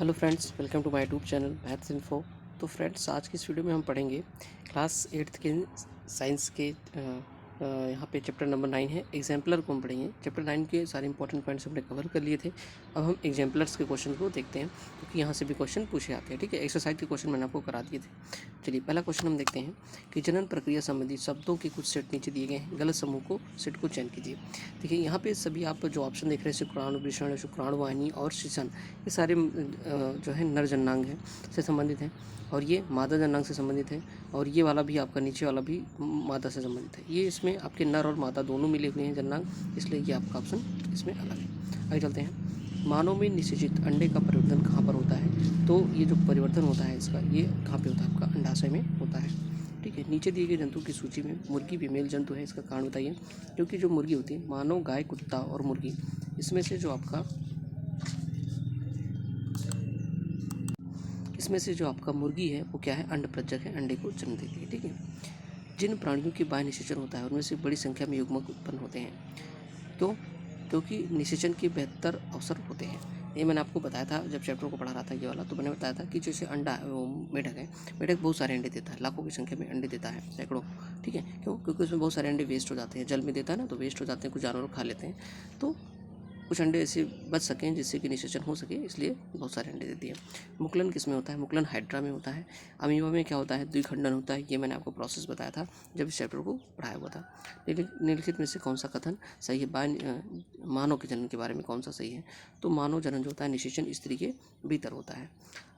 Hello friends, welcome to my YouTube channel maths info. तो friends, आज की इस वीडियो में हम पढ़ेंगे क्लास 8th के साइंस के यहाँ पे चैप्टर नंबर 9 है। एग्जाम्पलर को हम पढ़ेंगे। चैप्टर 9 के सारे इंपॉर्टेंट पॉइंट्स हमने कवर कर लिए थे। अब हम एग्जाम्पलर्स के क्वेश्चन को देखते हैं, क्योंकि यहाँ से भी क्वेश्चन पूछे आते हैं। ठीक है, एक्सरसाइज के क्वेश्चन मैंने आपको करा दिए थे। चलिए, पहला क्वेश्चन हम देखते हैं कि जनन प्रक्रिया संबंधी शब्दों के कुछ सेट नीचे दिए गए हैं। गलत समूह को सेट को चयन कीजिए। देखिए, यहाँ पे सभी आप जो ऑप्शन देख रहे हैं, शुक्राणु, वृषण, शुक्राणुवाहिनी और शिशन, ये सारे जो है नर जननांग है से संबंधित हैं, और ये मादा जननांग से संबंधित है, और ये वाला भी आपका नीचे वाला भी मादा से संबंधित है। ये इसमें आपके नर और मादा दोनों मिले हुए हैं जननांग, इसलिए ये आपका ऑप्शन इसमें अलग है। आगे चलते हैं। मानव में निषेचित अंडे का परिवर्तन कहाँ पर होता है? तो ये जो परिवर्तन होता है इसका, ये कहाँ पे होता है? आपका अंडाशय में होता है। ठीक है, नीचे दिए गए जंतु की सूची में मुर्गी फीमेल जंतु है, इसका कारण बताइए। क्योंकि जो मुर्गी होती है, मानव, गाय, कुत्ता और मुर्गी, इसमें से जो आपका मुर्गी है वो क्या है? अंडप्रज्जक है, अंडे को जन्म देती है। ठीक है, जिन प्राणियों की बाह्य निषेचन होता है उनमें से बड़ी संख्या में युग्मक उत्पन्न होते हैं। क्यों? क्योंकि निषेचन के बेहतर अवसर होते हैं। ये मैंने आपको बताया था जब चैप्टर को पढ़ा रहा था ये वाला, तो मैंने बताया था कि जैसे अंडा वो मेढक है, मेढक बहुत सारे अंडे देता है, लाखों की संख्या में अंडे देता है, सैकड़ों। ठीक है, क्यों? क्योंकि उसमें बहुत सारे अंडे वेस्ट हो जाते हैं, जल में देता है ना, तो वेस्ट हो जाते हैं, कुछ जानवर खा लेते हैं, तो कुछ अंडे ऐसे बच सकें जिससे कि निषेचन हो सके, इसलिए बहुत सारे अंडे देती है। मुकुलन किस में होता है? मुकुलन हाइड्रा में होता है। अमीबा में क्या होता है? द्विखंडन होता है। ये मैंने आपको प्रोसेस बताया था जब इस चैप्टर को पढ़ाया हुआ था। निम्नलिखित में से कौन सा कथन सही है? मानव के जनन के बारे में कौन सा सही है? तो मानव जनन जो होता है निषेचन स्त्री के भीतर होता है।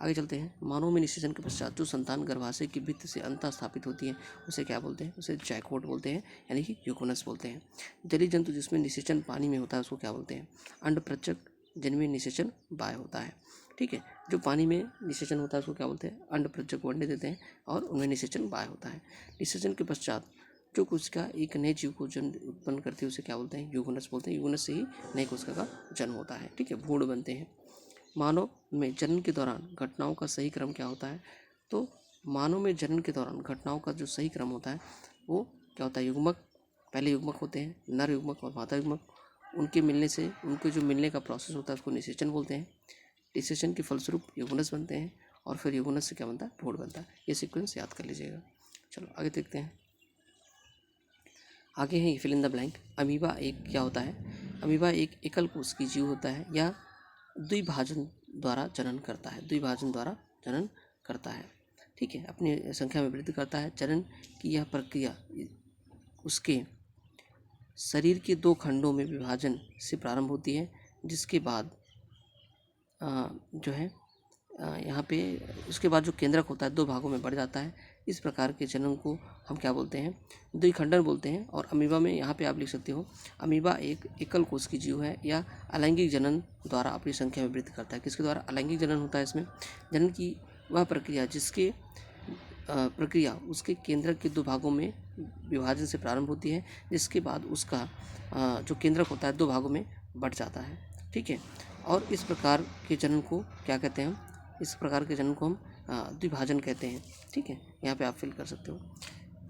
आगे चलते हैं। मानव में निषेचन के पश्चात जो संतान गर्भाशय की भित्ति से अंतः स्थापित होती है उसे क्या बोलते हैं? उसे जायकोट बोलते हैं, यानी कि यूकोनस बोलते हैं। जलीय जंतु जिसमें निषेचन पानी में होता है उसको क्या बोलते हैं? अंडप्रज्जक, जिनमें निषेचन बाह्य होता है। ठीक है, जो पानी में निषेचन होता है उसको क्या बोलते हैं? अंडप्रज्जक को अंडे देते हैं और उनमें निषेचन बाह्य होता है। निषेचन के पश्चात जो कोशिका एक नए जीव को जन्म उत्पन्न करती है उसे क्या बोलते हैं? यूगोनस बोलते हैं। यूगोनस से ही नई कोशिका का जन्म होता है। ठीक है, भ्रूण बनते हैं। मानव में जनन के दौरान घटनाओं का सही क्रम क्या होता है? तो मानव में जनन के दौरान घटनाओं का जो सही क्रम होता है वो क्या होता है? युग्मक, पहले युग्मक होते हैं, नर युग्मक और मादा युग्मक। उनके मिलने से, उनके जो मिलने का प्रोसेस होता है उसको निषेचन बोलते हैं। निषेचन के फलस्वरूप युग्मनस बनते हैं, और फिर युग्मनस से क्या बनता है? भ्रूण बनता है। ये सीक्वेंस याद कर लीजिएगा। चलो आगे देखते हैं। आगे है fill in the blank. Amoeba एक क्या होता है? अमीबा एक एकल कोश की जीव होता है या द्विभाजन द्वारा जनन करता है। द्विभाजन द्वारा जनन करता है। ठीक है, अपनी संख्या में वृद्धि करता है। जनन की यह प्रक्रिया उसके शरीर के दो खंडों में विभाजन से प्रारंभ होती है, जिसके बाद जो है यहाँ पे उसके बाद जो केंद्रक होता है दो भागों में बढ़ जाता है। इस प्रकार के जनन को हम क्या बोलते हैं? द्विखंडन बोलते हैं। और अमीबा में यहाँ पे आप लिख सकते हो, अमीबा एक एकल कोश की जीव है या अलैंगिक जनन द्वारा अपनी संख्या में वृद्धि करता है। किसके द्वारा? अलैंगिक जनन होता है इसमें। जनन की वह प्रक्रिया जिसके उसके केंद्रक के दो भागों में विभाजन से प्रारंभ होती है, जिसके बाद उसका जो केंद्रक होता है दो भागों में बढ़ जाता है। ठीक है, और इस प्रकार के जनन को क्या कहते हैं? इस प्रकार के जनन को हम द्विभाजन कहते हैं। ठीक है, यहाँ पे आप फिल कर सकते हो।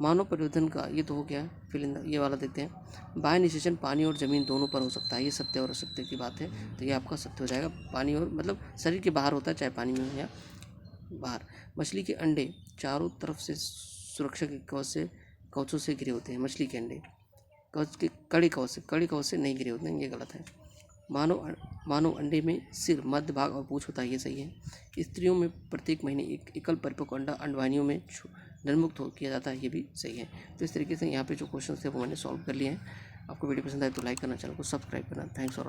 मानव परिवर्तन का ये तो हो गया, फिल इन ये वाला देखते हैं। बाह्य निषेचन पानी और जमीन दोनों पर हो सकता है। ये सत्य और असत्य की बात है, तो ये आपका सत्य हो जाएगा। पानी और मतलब शरीर के बाहर होता है, चाहे पानी में हो या बाहर। मछली के अंडे चारों तरफ से सुरक्षा के कवचों से घिरे होते हैं। मछली के अंडे कवच के कड़ी कवच से नहीं घिरे होते हैं, ये गलत है। मानव अंडे में सिर, मध्य भाग और पूंछ होता है, ये सही है। स्त्रियों में प्रत्येक महीने एक एकल परिपक्व अंडा अंडवाहिनियों में जन्मुक्त किया जाता है, ये भी सही है। तो इस तरीके से यहाँ पे जो क्वेश्चन थे वो मैंने सॉल्व कर लिए हैं। आपको वीडियो पसंद आए तो लाइक करना, चैनल को सब्सक्राइब करना। Thanks for